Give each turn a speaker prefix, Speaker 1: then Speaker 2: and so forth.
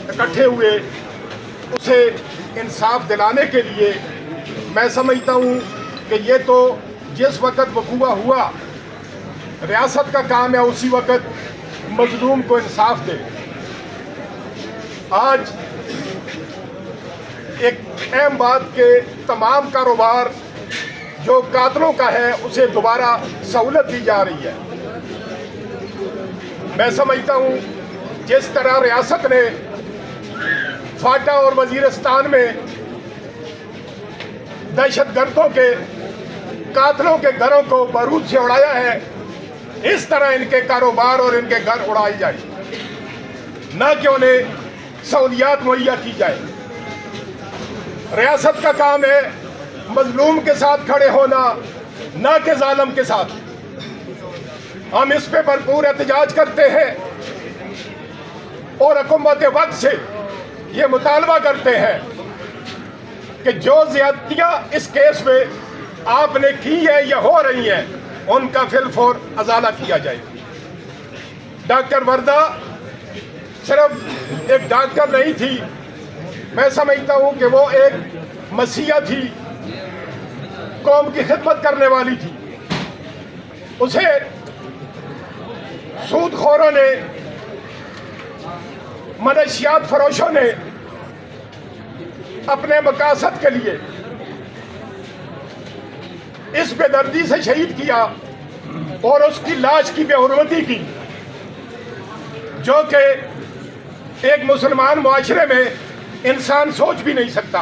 Speaker 1: इकट्ठे हुए उसे इंसाफ दिलाने के लिए मैं समझता हूँ कि ये तो जिस वक़्त वक़ूआ हुआ रियासत का काम है उसी वक़्त मजलूम को इंसाफ दे। आज एक अहम बात के तमाम कारोबार जो कातलों का है उसे दोबारा सहूलत दी जा रही है। मैं समझता हूँ जिस तरह रियासत ने फाटा और वजीरिस्तान में दहशतगर्दों के कातलों के घरों को बारूद से उड़ाया है, इस तरह इनके कारोबार और इनके घर उड़ाए जाए, न कि उन्हें सहूलियात मुहैया की जाए। रियासत का काम है मजलूम के साथ खड़े होना, न कि जालिम के साथ। हम इस पे भरपूर एहतजाज करते हैं और हुकूमत वक्त से ये मुतालबा करते हैं कि जो ज्यादतियाँ इस केस में आपने की है या हो रही हैं उनका फिलफौर अजाला किया जाए। डॉक्टर वर्दा सिर्फ एक डॉक्टर नहीं थी, मैं समझता हूँ कि वो एक मसीहा थी, कौम की खिदमत करने वाली थी। उसे सूदखोरों ने, मनशियात फरोशों ने अपने मकासद के लिए इस बेदर्दी से शहीद किया और उसकी लाश की बेहुरमती की, जो कि एक मुसलमान मुआशरे में इंसान सोच भी नहीं सकता।